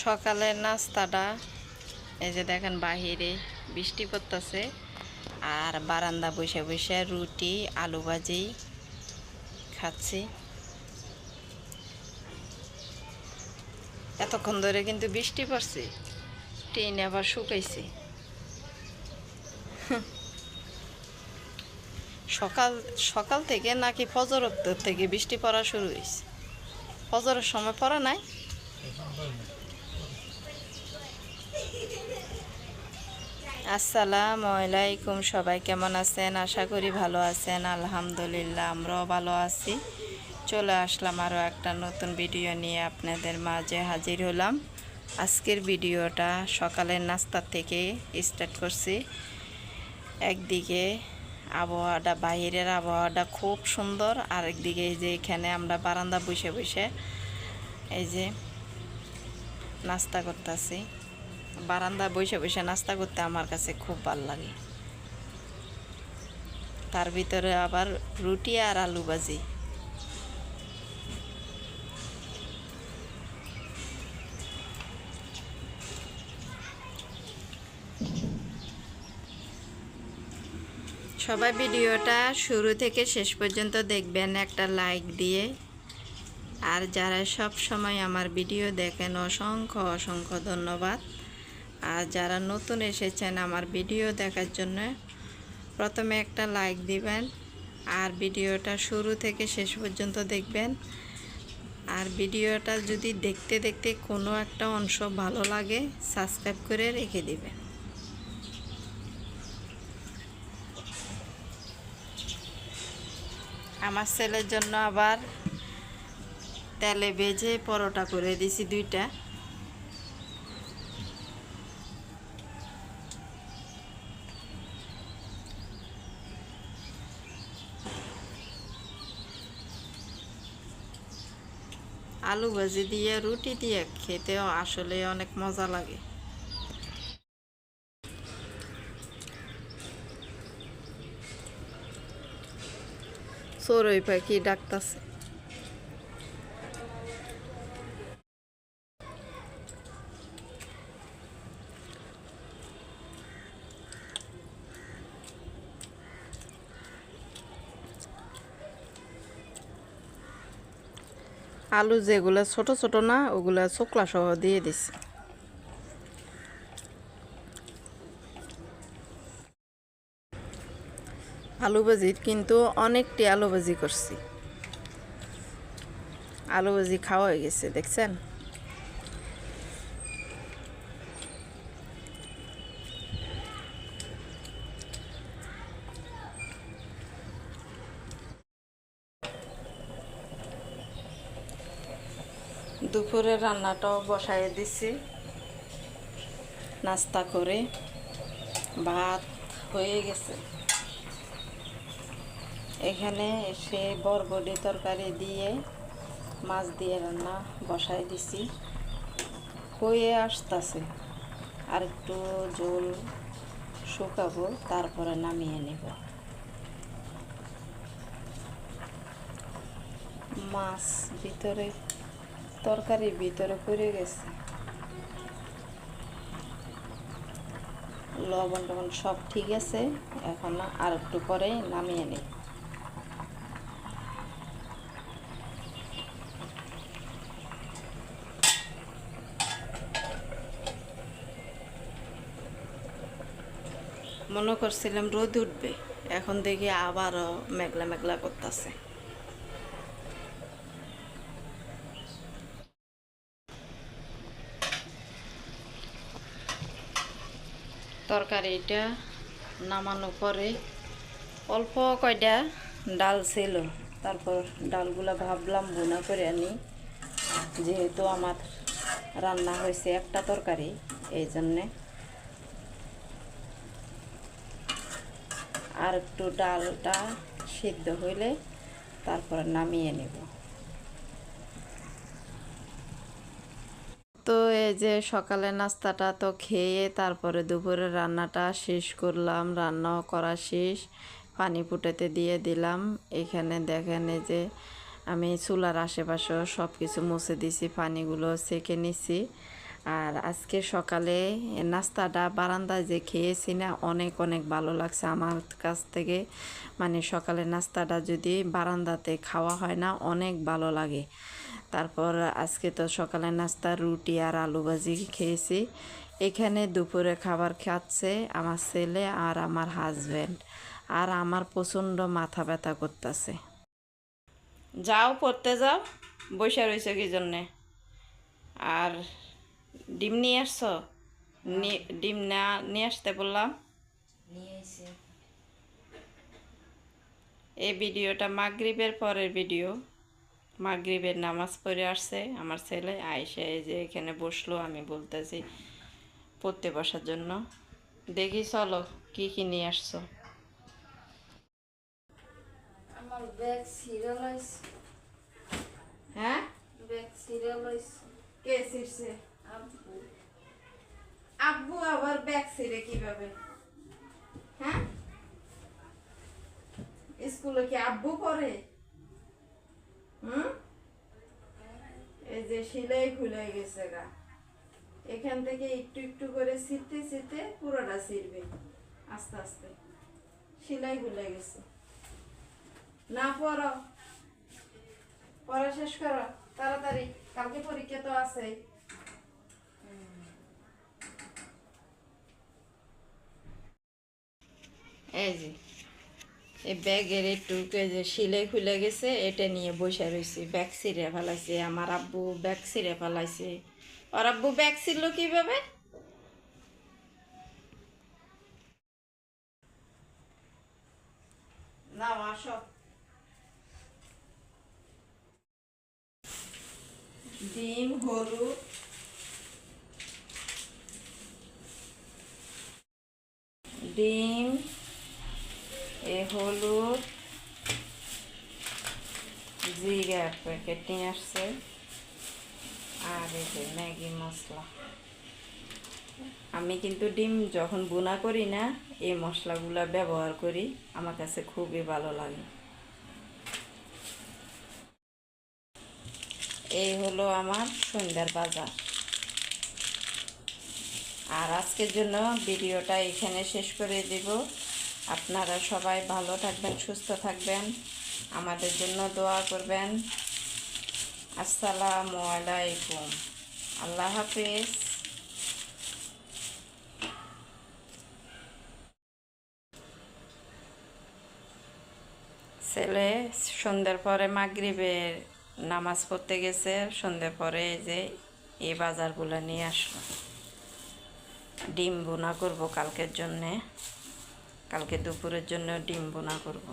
সকালের নাস্তাটা এই যে দেখেন বাহিরে বৃষ্টি পড়তেছে আর বারান্দা বসে বসে রুটি আলু ভাজি খাচ্ছি। এতক্ষণ ধরে কিন্তু বৃষ্টি পড়ছে, ট্রেনে আবার শুকাইছে। সকাল সকাল থেকে নাকি ফজর থেকে বৃষ্টি পড়া শুরু হয়েছে। ফজরের সময় পড়া নাই। আসসালামু আলাইকুম, সবাই কেমন আছেন? আশা করি ভালো আছেন। আলহামদুলিল্লাহ আমরাও ভালো আছি। চলে আসলাম আরও একটা নতুন ভিডিও নিয়ে আপনাদের মাঝে হাজির হলাম। আজকের ভিডিওটা সকালের নাস্তা থেকে স্টার্ট করছি। একদিকে আবহাওয়াটা, বাইরের আবহাওয়াটা খুব সুন্দর, আর একদিকে এই যে এখানে আমরা বারান্দা বসে বসে এই যে নাস্তা করতেছি। বারান্দা বসে বসে নাস্তা করতে আমার কাছে খুব ভালো লাগে। তার ভিতরে আবার রুটি আর আলু ভাজি। সবাই ভিডিওটা শুরু থেকে শেষ পর্যন্ত দেখবেন একটা লাইক দিয়ে। আর যারা সব সময় আমার ভিডিও দেখেন অসংখ্য অসংখ্য ধন্যবাদ। আর যারা নতুন এসেছেন আমার ভিডিও দেখার জন্য প্রথমে একটা লাইক দিবেন আর ভিডিওটা শুরু থেকে শেষ পর্যন্ত দেখবেন। আর ভিডিওটা যদি দেখতে দেখতে কোনো একটা অংশ ভালো লাগে সাবস্ক্রাইব করে রেখে দিবেন। আমার ছেলের জন্য আবার তেলে ভেজে পরোটা করে দিছি 2টা। আলু ভাজি দিয়ে রুটি দিয়ে খেতেও আসলে অনেক মজা লাগে। চড়ুই পাখি ডাকতাছে। আলু যেগুলো ছোট ছোট না, ওগুলা চোকলা সহ দিয়ে দিছি। আলু ভাজির কিন্তু অনেকটি আলু ভাজি করছি। আলু ভাজি খাওয়া হয়ে গেছে, দেখছেন? দুপুরের রান্নাটাও বসায় দিছি। নাস্তা করে ভাত হয়ে গেছে। এখানে এসে বরবটি তরকারি দিয়ে মাছ দিয়ে রান্না বসায় দিছি, হয়ে আসতেছে। আর একটু ঝোল শুকাবো, তারপরে নামিয়ে নেব। মাছ ভিতরে, তরকারির ভিতরে পড়ে গেছে। লবণ টবণ সব ঠিক আছে, এখন আর একটু পরে নামিয়ে নেব। মনে করছিলাম রোদ উঠবে, এখন দেখি আবারও মেঘলা মেঘলা করতেছে। তরকারিটা নামানোর পরে অল্প কয়টা ডাল ছিল, তারপর ডালগুলা ভাবলাম ভুনা করে আনি। যেহেতু আমার রান্না হয়েছে একটা তরকারি, এই জন্যে আর একটু ডালটা সিদ্ধ হইলে তারপর নামিয়ে নেব। তো এই যে সকালে নাস্তাটা তো খেয়ে তারপরে দুপুরে রান্নাটা শেষ করলাম। রান্নাও করা শেষ, পানি ফুটাতে দিয়ে দিলাম। এখানে দেখেন এই যে আমি চুলার আশেপাশেও সব কিছু মুছে দিছি, পানিগুলো সেঁকে নিছি। আর আজকে সকালে নাস্তাটা বারান্দায় যে খেয়েছি না, অনেক অনেক ভালো লাগছে আমার কাছ থেকে। মানে সকালে নাস্তাটা যদি বারান্দাতে খাওয়া হয় না, অনেক ভালো লাগে। তারপর আজকে তো সকালে নাস্তা রুটি আর আলু ভাজি খেয়েছি। এখানে দুপুরে খাবার খাচ্ছে আমার ছেলে আর আমার হাজব্যান্ড। আর আমার প্রচণ্ড মাথা ব্যথা করতেছে। যাও পড়তে যাও, বসে রয়েছে কি জন্যে? আর ডিম নিয়ে আসছো? ডিম না নিয়ে আসতে বললাম। এই ভিডিওটা মাগরিবের পরের ভিডিও। মাগরিবের নামাজ পড়ে আসছে আমার ছেলে, আইসা এই যে এখানে বসলো, আমি বলতেছি পড়তে বসার জন্য। দেখি চলো কি কি নিয়ে আসছো। আমার ব্যাগ ছিঁড়ে লইছে। হ্যাঁ, ব্যাগ ছিঁড়ে লইছে। কে ছিঁড়ছে? আব্বু। আব্বু আবার ব্যাগ ছিঁড়ে কিভাবে? হ্যাঁ, স্কুলে কি আব্বু পড়ে? এই যে সেলাই খুলে গেছে গা, এখান থেকে একটু একটু করে ছিঁড়তে ছিঁড়তে পুরোটা ছিঁড়বে আস্তে আস্তে। সেলাই খুলে গেছে। না পড়ো, পড়া শেষ করো তাড়াতাড়ি, কালকে পরীক্ষা তো আছে। এই যে এই ব্যাগের একটু যে সিলাই খুলে গেছে, এটা নিয়ে বসে রয়েছি। ব্যাগ ছিঁড়ে ফেলাইছে আমার আব্বু, ব্যাগ ছিঁড়ে ফেলাইছে। ওর আব্বু ব্যাগ ছিঁড়লো কিভাবে? নাও আসো। ডিম, হলুদ, ডিম, হলুদ, জিরা প্যাকেট নিয়ে আসছে, আর এই যে ম্যাগি মশলা। আমি কিন্তু ডিম যখন বোনা করি না, এই মশলাগুলো ব্যবহার করি, আমার কাছে খুবই ভালো লাগে। এই হলো আমার সন্ধ্যার বাজার। আর আজকের জন্য ভিডিওটা এখানে শেষ করে দেব। আপনারা সবাই ভালো থাকবেন, সুস্থ থাকবেন, আমাদের জন্য দোয়া করবেন। আসসালামু আলাইকুম, আল্লাহ হাফেজ। ছেলে সন্ধ্যার পরে মাগরিবের নামাজ পড়তে গেছে, সন্ধ্যার পরে যে এই বাজারগুলো নিয়ে আসলো। ডিম বোনা করব কালকের জন্যে, কালকে দুপুরের জন্য ডিম বোনা করব।